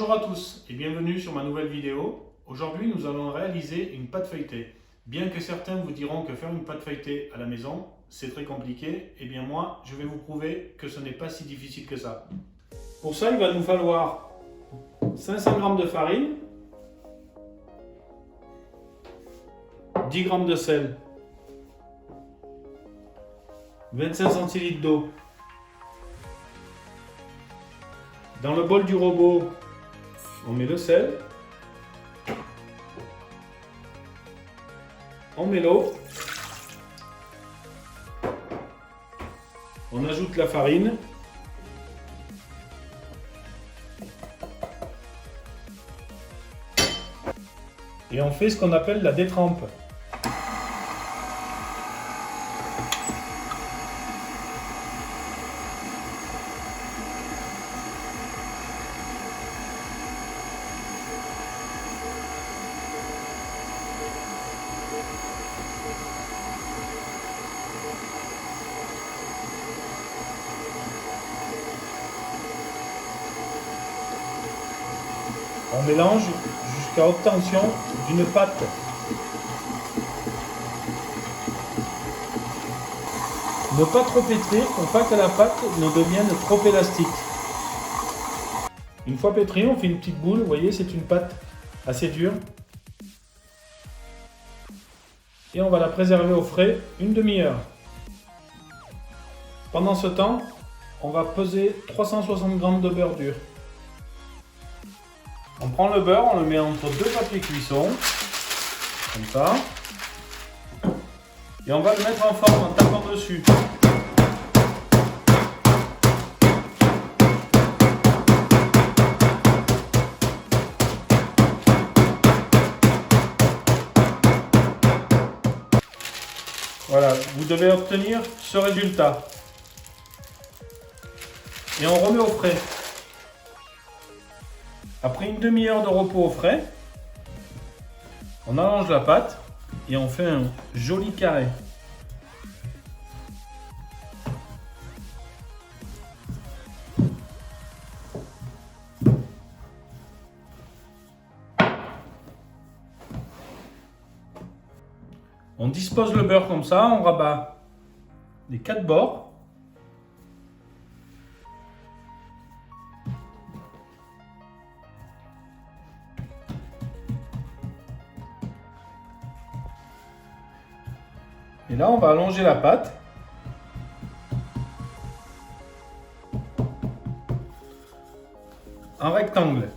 Bonjour à tous et bienvenue sur ma nouvelle vidéo. Aujourd'hui nous allons réaliser une pâte feuilletée. Bien que certains vous diront que faire une pâte feuilletée à la maison c'est très compliqué, et bien moi je vais vous prouver que ce n'est pas si difficile que ça. Pour ça il va nous falloir 500 g de farine, 10 g de sel, 25 centilitres d'eau. Dans le bol du robot, on met le sel, on met l'eau, on ajoute la farine, et on fait ce qu'on appelle la détrempe. On mélange jusqu'à obtention d'une pâte. Ne pas trop pétrir pour pas que la pâte ne devienne trop élastique. Une fois pétrie, on fait une petite boule. Vous voyez, c'est une pâte assez dure. Et on va la préserver au frais une demi-heure. Pendant ce temps, on va peser 360 g de beurre dur. On prend le beurre, on le met entre deux papiers cuisson, comme ça, et on va le mettre en forme en tapant dessus. Voilà, vous devez obtenir ce résultat. Et on remet au frais. Après une demi-heure de repos au frais, on allonge la pâte et on fait un joli carré. On dispose le beurre comme ça, on rabat les quatre bords. Et là, on va allonger la pâte. En rectangle.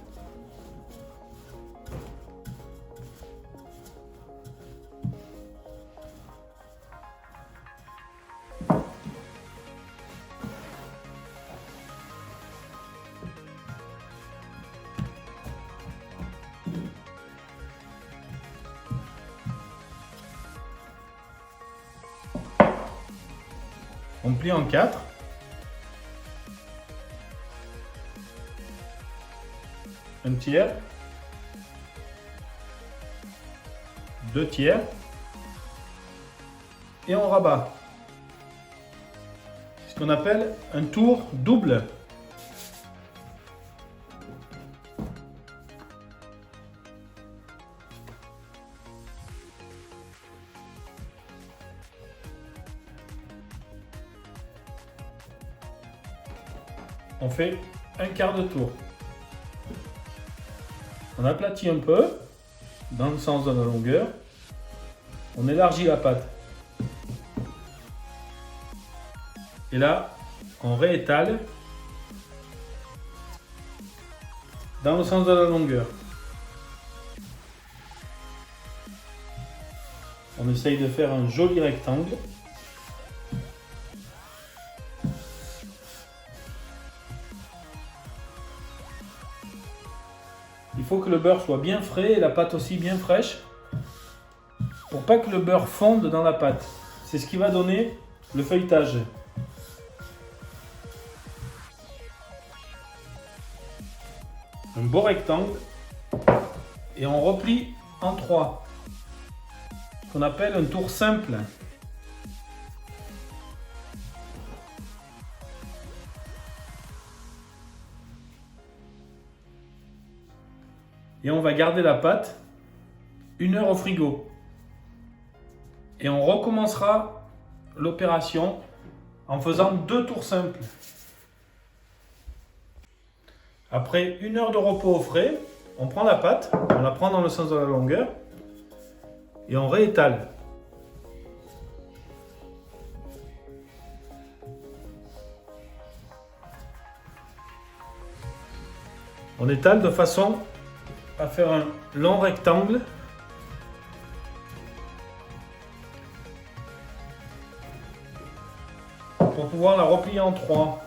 On plie en quatre. Un tiers. Deux tiers. Et on rabat. C'est ce qu'on appelle un tour double. On fait un quart de tour. On aplatit un peu dans le sens de la longueur. On élargit la pâte. Et là, on réétale dans le sens de la longueur. On essaye de faire un joli rectangle. Il faut que le beurre soit bien frais et la pâte aussi bien fraîche pour pas que le beurre fonde dans la pâte. C'est ce qui va donner le feuilletage. Un beau rectangle et on replie en trois. Ce qu'on appelle un tour simple. Et on va garder la pâte 1 heure au frigo. Et on recommencera l'opération en faisant 2 tours simples. Après 1 heure de repos au frais, on prend la pâte, on la prend dans le sens de la longueur et on réétale. On étale de façon à faire un long rectangle pour pouvoir la replier en 3.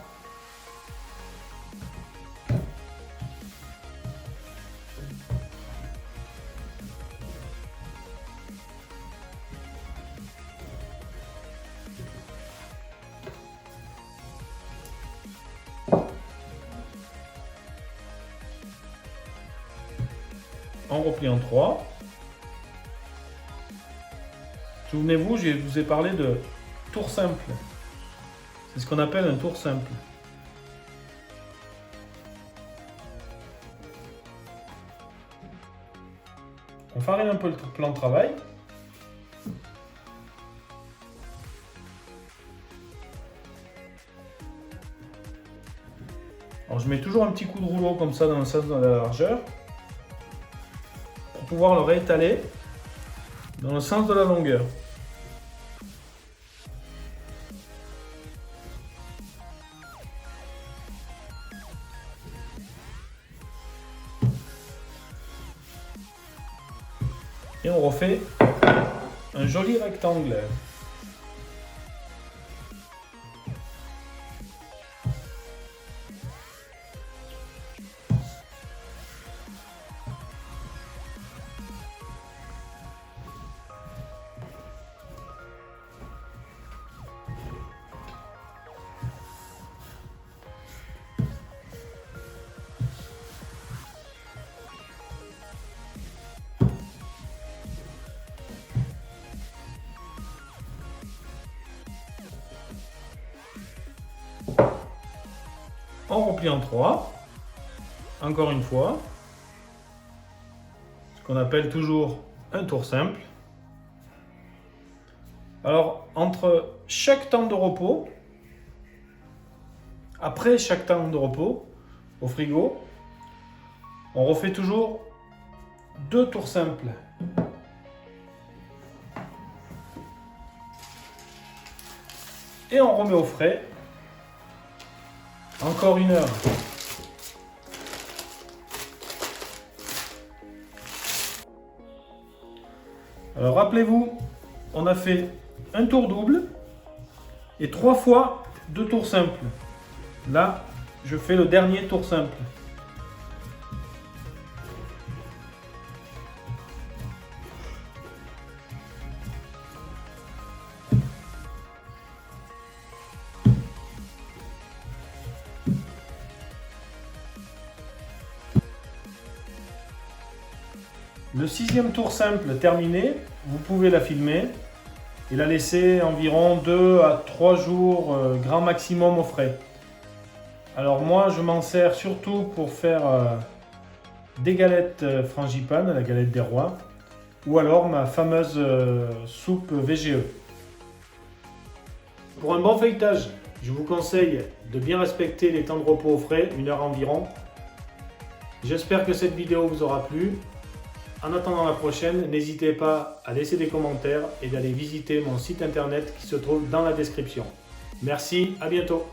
On replie en 3. Souvenez-vous, je vous ai parlé de tour simple. C'est ce qu'on appelle un tour simple. On farine un peu le plan de travail. Alors je mets toujours un petit coup de rouleau comme ça dans le sens de la largeur pour pouvoir le réétaler dans le sens de la longueur. Et on refait un joli rectangle. On replie en 3, encore une fois, ce qu'on appelle toujours un tour simple. Alors, entre chaque temps de repos, après chaque temps de repos, au frigo, on refait toujours 2 tours simples. Et on remet au frais. Encore 1 heure. Alors rappelez-vous, on a fait un tour double et 3 fois 2 tours simples. Là, je fais le dernier tour simple. Le 6e tour simple terminé, vous pouvez la filmer et la laisser environ 2 à 3 jours grand maximum au frais. Alors moi je m'en sers surtout pour faire des galettes frangipane, la galette des rois, ou alors ma fameuse soupe VGE. Pour un bon feuilletage, je vous conseille de bien respecter les temps de repos au frais, 1 heure environ. J'espère que cette vidéo vous aura plu. En attendant la prochaine, n'hésitez pas à laisser des commentaires et d'aller visiter mon site internet qui se trouve dans la description. Merci, à bientôt.